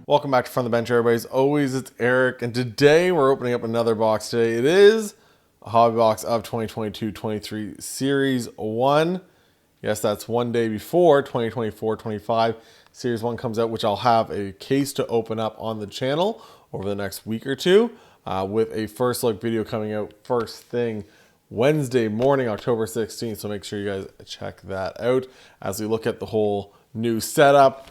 Welcome back to From the Bench, everybody. As always, it's Eric, and today we're opening up another box. Today it is a hobby box of 2022-23 Series 1. Yes, that's one day before 2024-25 Series 1 comes out, which I'll have a case to open up on the channel over the next week or two with a first look video coming out first thing Wednesday morning, October 16th. So make sure you guys check that out as we look at the whole new setup.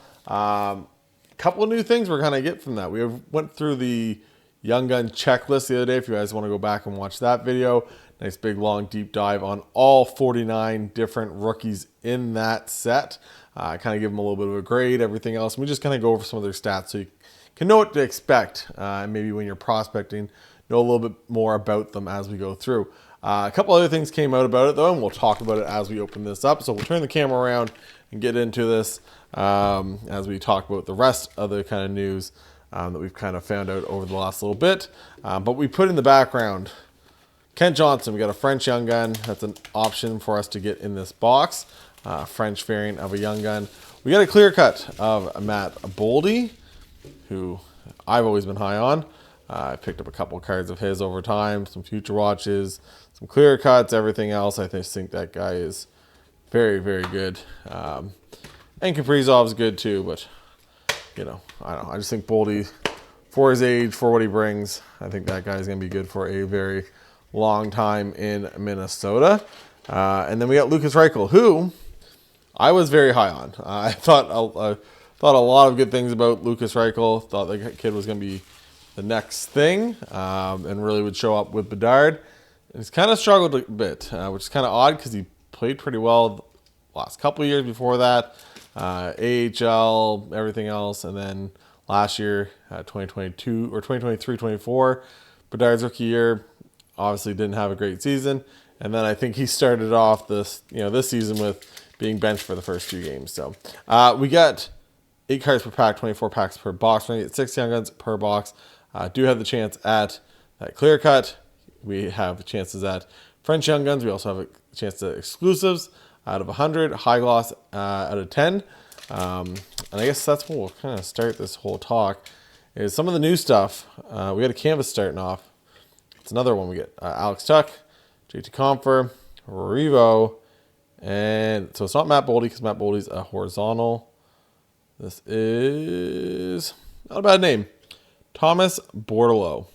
Couple of new things we're going to get from that. We went through the Young Gun checklist the other day. If you guys want to go back and watch that video, nice big long deep dive on all 49 different rookies in that set. Kind of give them a little bit of a grade, everything else. And we just kind of go over some of their stats so you can know what to expect. And maybe when you're prospecting, know a little bit more about them as we go through. A couple other things came out about it though, and we'll talk about it as we open this up. So we'll turn the camera around and get into this as we talk about the rest of the kind of news that we've kind of found out over the last little bit. But we put in the background Kent Johnson. We got a French Young Gun. That's an option for us to get in this box. French variant of a Young Gun. We got a clear cut of Matt Boldy, who I've always been high on. I picked up a couple of cards of his over time, some future watches, some clear cuts, everything else. I just think that guy is very, very good. And Kaprizov's good too, but you know, I don't know. I just think Boldy, for his age, for what he brings, I think that guy's going to be good for a very long time in Minnesota. And then we got Lukas Reichel, who I was very high on. I thought a lot of good things about Lukas Reichel. Thought the kid was going to be the next thing and really would show up with Bedard. And he's kind of struggled a bit, which is kind of odd because he played pretty well the last couple of years before that. AHL, everything else, and then last year, 2022 or 2023-24, Bedard's rookie year, obviously didn't have a great season, and then I think he started off this season with being benched for the first few games. So we got 8 cards per pack, 24 packs per box. We get 6 Young Guns per box. Do have the chance at that clear cut. We have chances at French Young Guns. We also have a chance at exclusives out of 100, high gloss out of 10. And I guess that's what we'll kind of start this whole talk, is some of the new stuff. We got a canvas starting off. It's another one we get. Alex Tuch, JT Compher, Revo, and so it's not Matt Boldy because Matt Boldy's a horizontal. This is not a bad name. Thomas Bordeleau.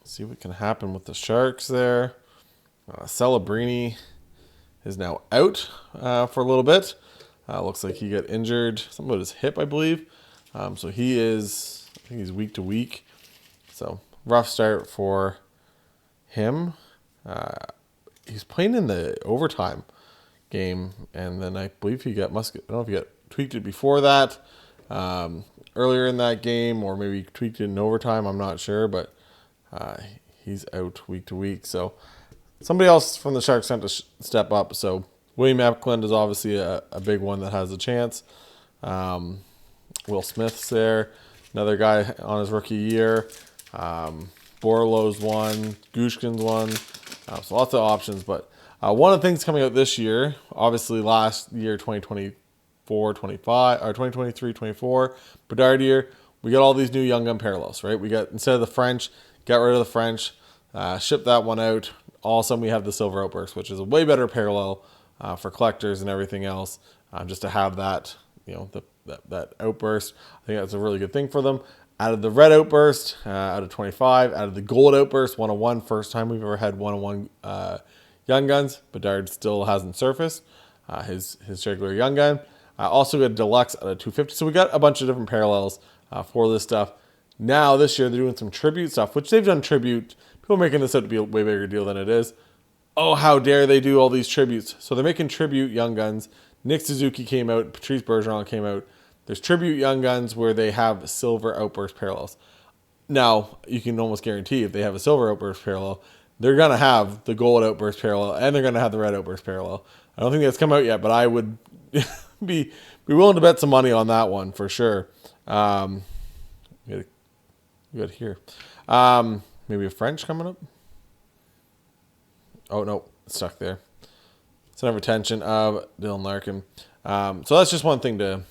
See what can happen with the Sharks there. Celebrini is now out for a little bit. Looks like he got injured, something about his hip, I believe. So I think he's week to week. So rough start for him. He's playing in the overtime game, and then I believe I don't know if he got tweaked it before that, earlier in that game, or maybe tweaked it in overtime. I'm not sure, but he's out week to week. So somebody else from the Sharks had to step up. So William Eklund is obviously a big one that has a chance. Will Smith's there, another guy on his rookie year. Borlow's one, Gushkin's one. So lots of options. But one of the things coming out this year, obviously last year, 2024-25, or 2023-24, Bedard year, we got all these new Young Gun parallels, right? We got, instead of the French, get rid of the French, ship that one out. All of a sudden we have the Silver Outburst, which is a way better parallel for collectors and everything else. Just to have that, that outburst, I think that's a really good thing for them. Out of the red outburst, out of 25, out of the gold outburst, 101, first time we've ever had 101 Young Guns. Bedard still hasn't surfaced his regular Young Gun. Also got a deluxe out of 250. So we got a bunch of different parallels for this stuff. Now this year they're doing some tribute stuff, which they've done tribute. People are making this out to be a way bigger deal than it is. Oh, how dare they do all these tributes. So they're making tribute Young Guns. Nick Suzuki came out. Patrice Bergeron came out. There's tribute Young Guns where they have silver outburst parallels. Now, you can almost guarantee if they have a silver outburst parallel, they're going to have the gold outburst parallel and they're going to have the red outburst parallel. I don't think that's come out yet, but I would be willing to bet some money on that one for sure. We got here. Maybe a French coming up. Oh, no, it's stuck there. Center of attention of Dylan Larkin. So that's just one thing to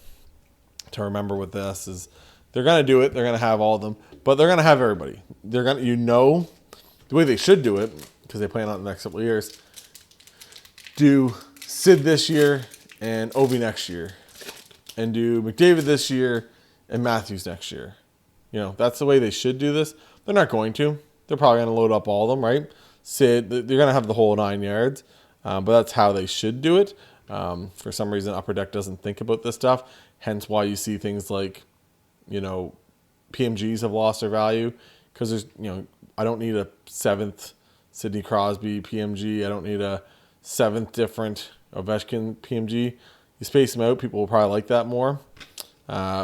to remember with this is they're going to do it. They're going to have all of them, but they're going to have everybody. They're going to, the way they should do it, because they plan on it the next couple of years, do Sid this year and Ovi next year, and do McDavid this year and Matthews next year. That's the way they should do this. They're not going to. They're probably going to load up all of them, right? Sid, they're going to have the whole 9 yards, but that's how they should do it. For some reason, Upper Deck doesn't think about this stuff, hence why you see things like, PMGs have lost their value, because there's, I don't need a 7th Sidney Crosby PMG. I don't need a 7th different Ovechkin PMG. You space them out, people will probably like that more.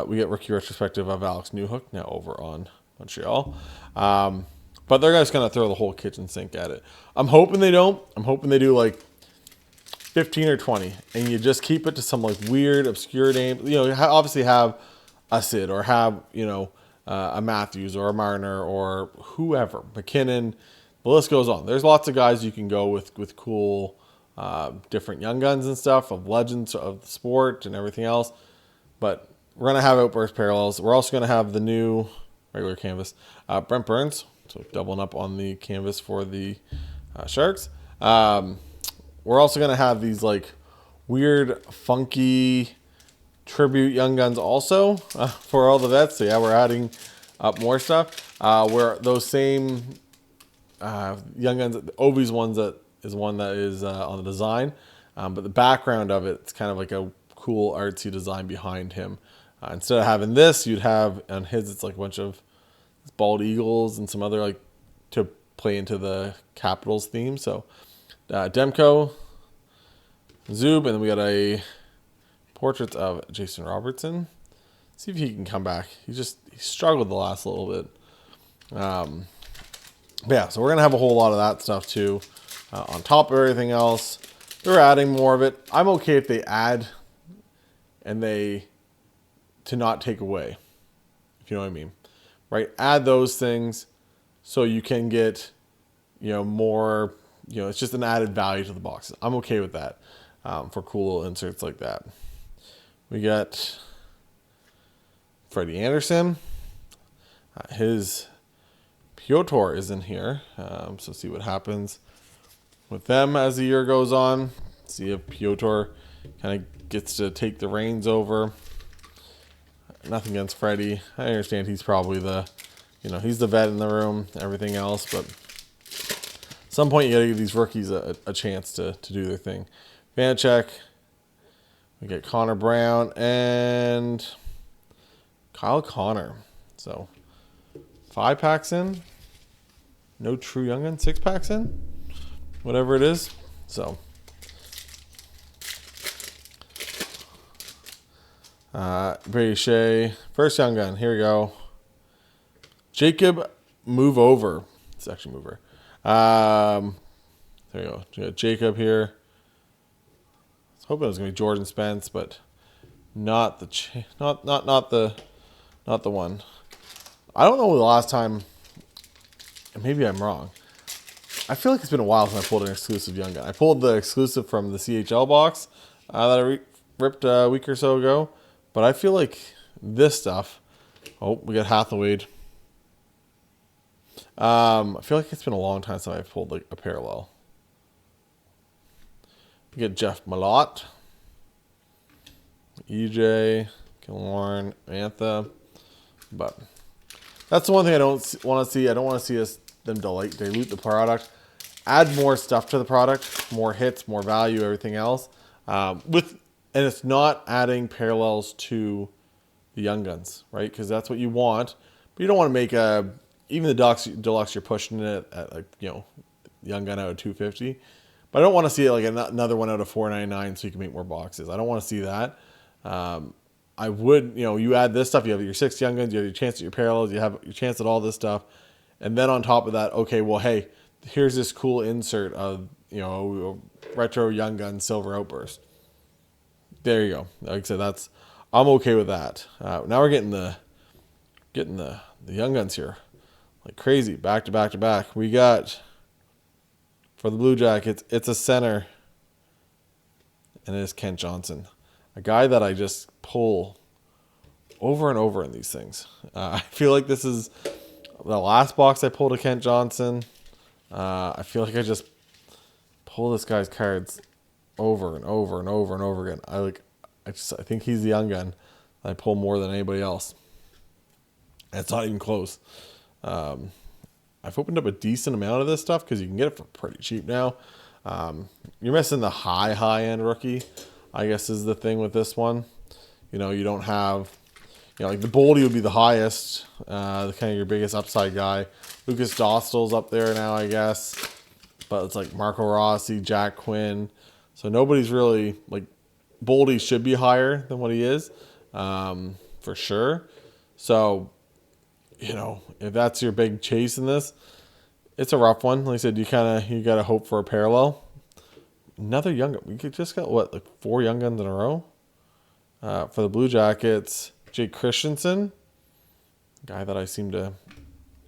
We get rookie retrospective of Alex Newhook now over on Montreal. But they're just going to throw the whole kitchen sink at it. I'm hoping they don't. I'm hoping they do like 15 or 20, and you just keep it to some like weird, obscure name. Obviously have a Sid, or have, a Matthews or a Marner or whoever, McKinnon. The list goes on. There's lots of guys you can go with cool, different young guns and stuff, of legends of the sport and everything else. But we're going to have Outburst Parallels. We're also going to have the new regular canvas, Brent Burns. So doubling up on the canvas for the Sharks. We're also going to have these like weird, funky tribute young guns also for all the vets. So yeah, we're adding up more stuff. Where those same young guns, Ovi's ones, that is one that is on the design, but the background of it's kind of like a cool artsy design behind him. Instead of having this, you'd have on his, it's like a bunch of bald eagles and some other, like, to play into the Capitals theme. So Demko, Zub, and then we got a portrait of Jason Robertson. See if he can come back. He struggled the last little bit. But yeah, so we're gonna have a whole lot of that stuff too, on top of everything else. They're adding more of it. I'm okay if they add and to not take away, if you know what I mean, right? Add those things so you can get, more, it's just an added value to the boxes. I'm okay with that, for cool little inserts like that. We got Freddie Anderson. His Piotr is in here, so see what happens with them as the year goes on. See if Piotr kind of gets to take the reins over. Nothing against Freddie. I understand he's probably he's the vet in the room, everything else, but at some point you got to give these rookies a chance to do their thing. Vanacek. We get Connor Brown and Kyle Connor. So 5 packs in. No true young gun. 6 packs in. Whatever it is. So Brady Shea. First young gun. Here we go. Jacob Move Over. It's actually Mover. There you go. We got Jacob here. I was hoping it was gonna be Jordan Spence, but not the not the one. I don't know the last time. Maybe I'm wrong. I feel like it's been a while since I pulled an exclusive young gun. I pulled the exclusive from the CHL box that I ripped a week or so ago, but I feel like this stuff. Oh, we got Hathaway. I feel like it's been a long time since I've pulled like a parallel. We get Jeff Malott, EJ, Killorn, Mantha, but that's the one thing I don't want to see. I don't want to see them dilute the product. Add more stuff to the product, more hits, more value, everything else. And it's not adding parallels to the young guns, right? Because that's what you want, but you don't want to make even the deluxe. You're pushing it at like young gun out of 250, but I don't want to see it like another one out of 499 so you can make more boxes. I don't want to see that. I would, you add this stuff, you have your 6 young guns, you have your chance at your parallels, you have your chance at all this stuff. And then on top of that, okay, well, hey, here's this cool insert of, retro young gun silver outburst. There you go. Like I said, I'm okay with that. Now we're getting the young guns here like crazy, back to back to back. We got, for the Blue Jackets, it's a center, and it is Kent Johnson. A guy that I just pull over and over in these things. I feel like this is the last box I pulled a Kent Johnson. I feel like I just pull this guy's cards over and over and over and over again. I think he's the young gun. I pull more than anybody else. And it's not even close. I've opened up a decent amount of this stuff because you can get it for pretty cheap now. You're missing the high end rookie, I guess, is the thing with this one. You know, you don't have, you know, like the Boldy would be the highest, kind of your biggest upside guy. Lucas Dostal's up there now, I guess. But it's like Marco Rossi, Jack Quinn. So nobody's really, like, Boldy should be higher than what he is, for sure. So, you know, if that's your big chase in this, it's a rough one. Like I said, you got to hope for a parallel. Another young gun. We just got, what, like 4 young guns in a row? For the Blue Jackets, Jake Christensen, guy that I seem to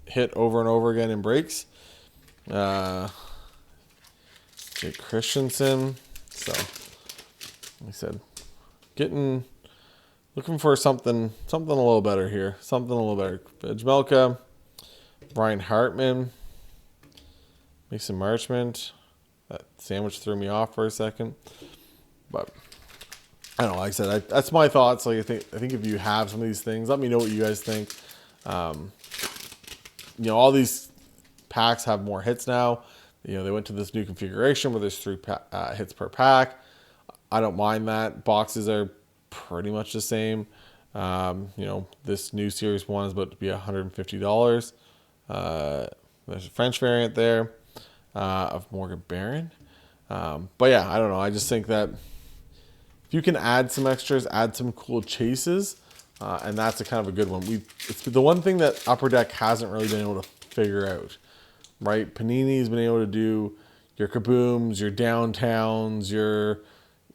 hit over and over again in breaks. Jake Christensen. So, like I said, looking for something a little better here. Something a little better. Vejmelka, Ryan Hartman, Mason Marchment. That sandwich threw me off for a second, but I don't know. Like I said, that's my thoughts. Like I think if you have some of these things, let me know what you guys think. You know, all these packs have more hits now. You know, they went to this new configuration where there's 3 hits per pack. I don't mind that. Boxes are pretty much the same. You know, this new Series 1 is about to be $150. There's a French variant there of Morgan Barron. But yeah, I don't know. I just think that if you can add some extras, add some cool chases, and that's a kind of a good one. It's the one thing that Upper Deck hasn't really been able to figure out, right? Panini's been able to do your kabooms, your downtowns,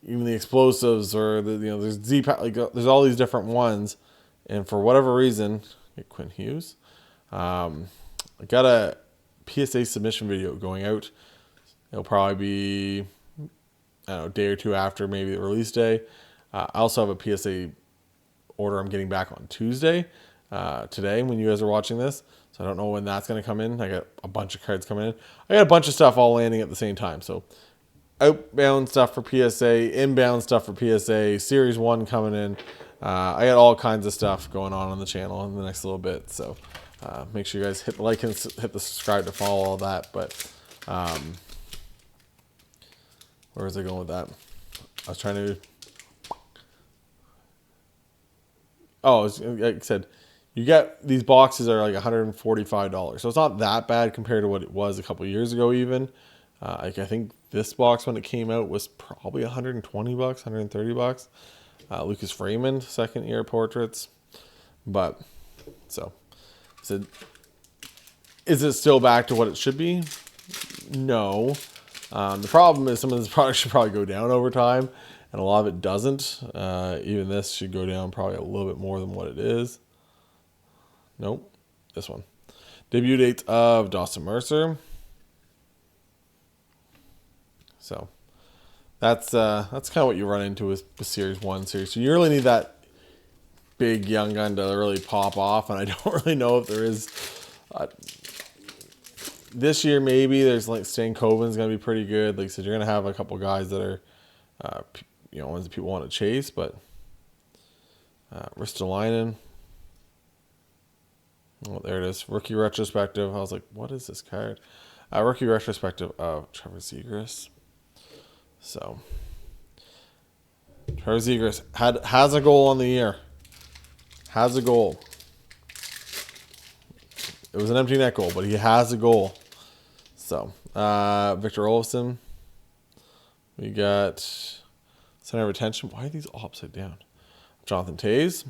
even the explosives, or there's there's all these different ones, and for whatever reason, Quinn Hughes, I got a PSA submission video going out. It'll probably be, I don't know, a day or two after maybe the release day. I also have a PSA order I'm getting back on Tuesday, today when you guys are watching this. So I don't know when that's going to come in. I got a bunch of cards coming in. I got a bunch of stuff all landing at the same time. So outbound stuff for PSA, inbound stuff for PSA, Series 1 coming in. I got all kinds of stuff going on the channel in the next little bit. So make sure you guys hit the like and hit the subscribe to follow all that. But where was I going with that? I was trying to... Oh, like I said, you get these boxes are like $145. So it's not that bad compared to what it was a couple years ago even. Like I think this box when it came out was probably $120, $130. Lucas Raymond, second year portraits. But so is it still back to what it should be? No. The problem is some of this product should probably go down over time, and a lot of it doesn't. Even this should go down probably a little bit more than what it is. Nope. This one. Debut dates of Dawson Mercer. So that's kind of what you run into with the Series 1 series. So you really need that big young gun to really pop off, and I don't really know if there is. This year maybe there's like Stan Coven's going to be pretty good. Like I said, you're going to have a couple guys that are, ones that people want to chase, but Ristolainen. Oh, there it is. Rookie retrospective. I was like, what is this card? Rookie retrospective of Trevor Zegras. So Trevor Zegras has a goal on the year. Has a goal. It was an empty net goal, but he has a goal. So Victor Olofsson. We got center of attention. Why are these all upside down? Jonathan Toews.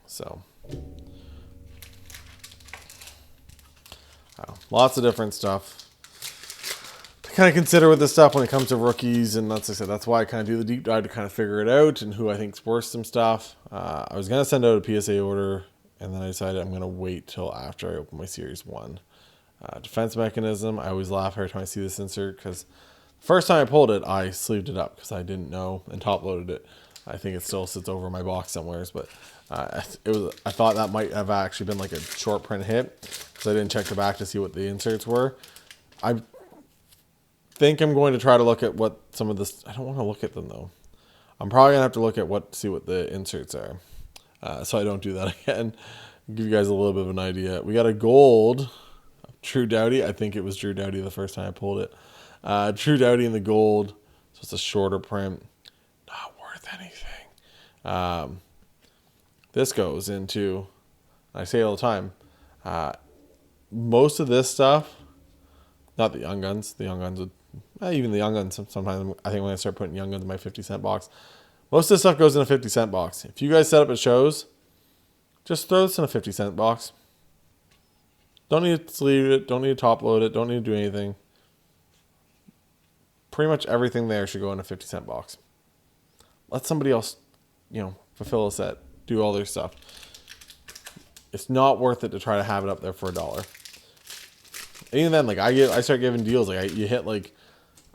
So lots of different stuff to kind of consider with this stuff when it comes to rookies, and that's, like I said, that's why I kind of do the deep dive to kind of figure it out and who I think's worth some stuff. I was gonna send out a PSA order, and then I decided I'm gonna wait till after I open my Series 1. Defense mechanism. I always laugh every time I see this insert because the first time I pulled it, I sleeved it up because I didn't know and top loaded it. I think it still sits over my box somewheres, but I thought that might have actually been like a short print hit, because I didn't check the back to see what the inserts were. I think I'm going to try to look at what some of this. I don't want to look at them though. I'm probably gonna have to look at see what the inserts are, so I don't do that again. Give you guys a little bit of an idea. We got a gold Drew Doughty. I think it was Drew Doughty the first time I pulled it. Drew Doughty in the gold, so it's a shorter print. Not worth anything. This goes into, I say it all the time, most of this stuff, not the Young Guns. The Young Guns would, even the Young Guns, sometimes I think when I start putting Young Guns in my 50-cent box, most of this stuff goes in a 50-cent box. If you guys set up at shows, just throw this in a 50-cent box. Don't need to sleeve it. Don't need to top load it. Don't need to do anything. Pretty much everything there should go in a 50-cent box. Let somebody else, fulfill a set. Do all their stuff. It's not worth it to try to have it up there for $1. Even then, like I start giving deals. Like you hit like,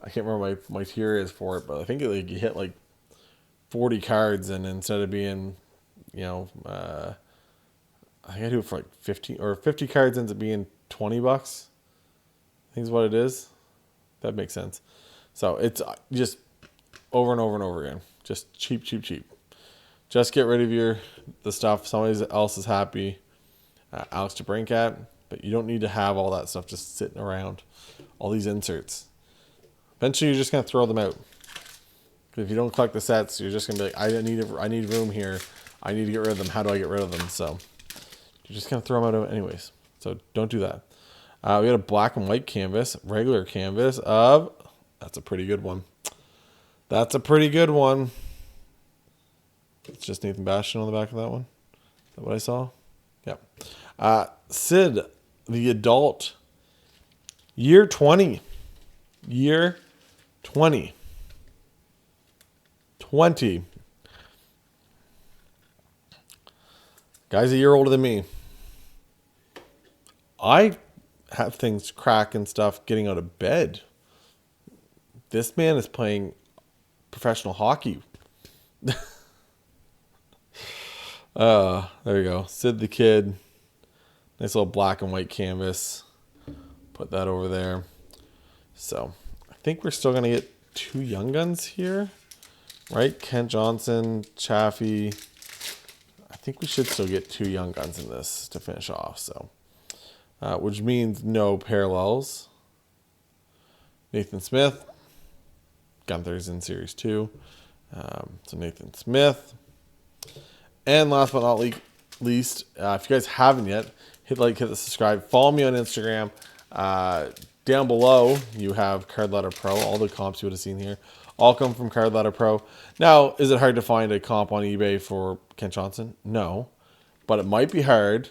I can't remember my tier is for it, but I think like you hit like 40 cards, and instead of being, I think I do it for like 50 cards ends up being $20. I think is what it is. That makes sense. So it's just over and over and over again. Just cheap. Just get rid of the stuff. Somebody else is happy. Alex DeBrincat, but you don't need to have all that stuff just sitting around. All these inserts. Eventually, you're just gonna throw them out. If you don't collect the sets, you're just gonna be like, I need room here. I need to get rid of them. How do I get rid of them? So you're just gonna throw them out anyways. So don't do that. We got a black and white canvas, regular canvas of. That's a pretty good one. It's just Nathan Bastian on the back of that one. Is that what I saw? Yeah. Sid, the adult. Year 20. 20. Guy's a year older than me. I have things crack and stuff getting out of bed. This man is playing professional hockey. There we go. Sid the Kid. Nice little black and white canvas. Put that over there. So I think we're still going to get 2 Young Guns here. Right? Kent Johnson, Chaffee. I think we should still get 2 Young Guns in this to finish off. So, which means no parallels. Nathan Smith. Gunther's in Series 2. So Nathan Smith. And last but not least, if you guys haven't yet, hit the subscribe. Follow me on Instagram. Down below, you have Card Ladder Pro. All the comps you would have seen here all come from Card Ladder Pro. Now, is it hard to find a comp on eBay for Kent Johnson? No. But it might be hard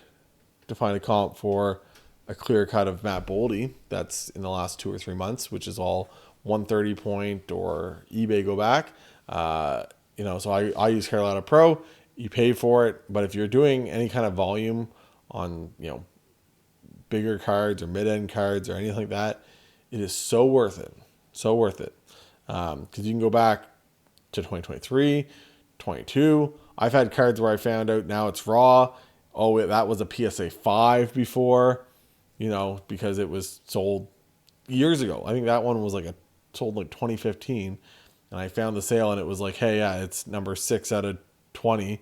to find a comp for a clear cut of Matt Boldy that's in the last 2 or 3 months, which is all 130 point or eBay go back. So I use Card Ladder Pro. You pay for it, but if you're doing any kind of volume on, bigger cards or mid-end cards or anything like that, it is so worth it. Because you can go back to 2023, 22. I've had cards where I found out now it's raw. Oh, wait, that was a PSA 5 before, because it was sold years ago. I think that one was sold 2015, and I found the sale and it was like, hey, yeah, it's number 6 out of 20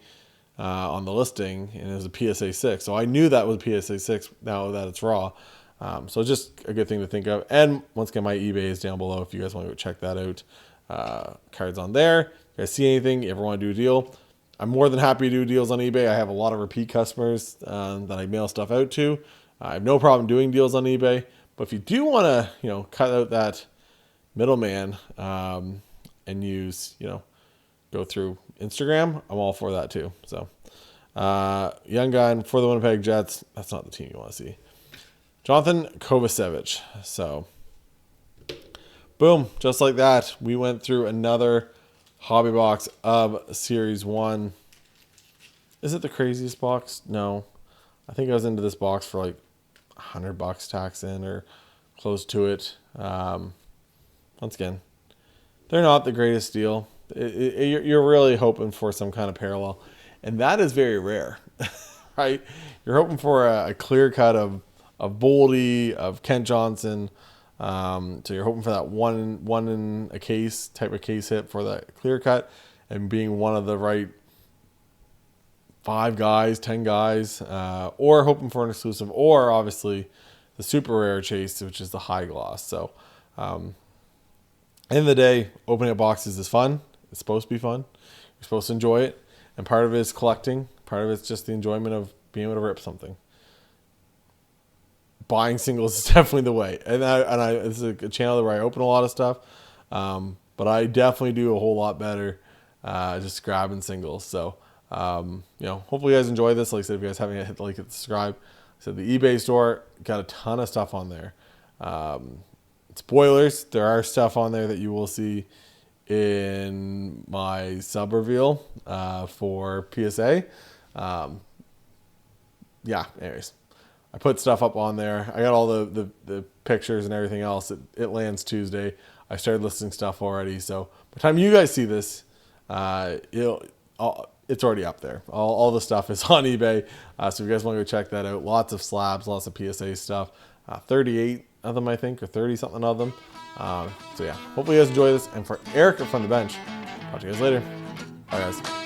on the listing, and it was a PSA 6. So I knew that was PSA 6 now that it's raw. So just a good thing to think of. And once again, my eBay is down below if you guys want to go check that out. Cards on there. If you guys see anything, you ever want to do a deal, I'm more than happy to do deals on eBay. I have a lot of repeat customers that I mail stuff out to. I have no problem doing deals on eBay. But if you do want to, cut out that middleman and use, go through Instagram, I'm all for that too. So, Young Gun for the Winnipeg Jets. That's not the team you want to see. Jonathan Kovacevic. So, boom, just like that, we went through another hobby box of Series 1. Is it the craziest box? No. I think I was into this box for like $100 tax in or close to it. Once again, they're not the greatest deal. you're really hoping for some kind of parallel, and that is very rare, right? You're hoping for a clear cut of Boldy, of Kent Johnson. So you're hoping for that one in a case type of case hit for that clear cut, and being one of the right 5 guys, 10 guys, or hoping for an exclusive, or obviously the super rare chase, which is the high gloss. So, end of the day, opening up boxes is fun. It's supposed to be fun. You're supposed to enjoy it, and part of it is collecting. Part of it's just the enjoyment of being able to rip something. Buying singles is definitely the way, and this is a channel where I open a lot of stuff, but I definitely do a whole lot better just grabbing singles. So, hopefully you guys enjoy this. Like I said, if you guys haven't yet, hit the like, hit subscribe. So the eBay store got a ton of stuff on there. Spoilers, there are stuff on there that you will see in my sub reveal for PSA. Anyways, I put stuff up on there. I got all the pictures and everything else. It lands Tuesday. I started listing stuff already. So by the time you guys see this, it's already up there. All the stuff is on eBay. So if you guys want to go check that out, lots of slabs, lots of PSA stuff. 38 of them, I think, or 30 something of them. Hopefully you guys enjoy this. And for Eric from the bench, talk to you guys later. Bye, guys.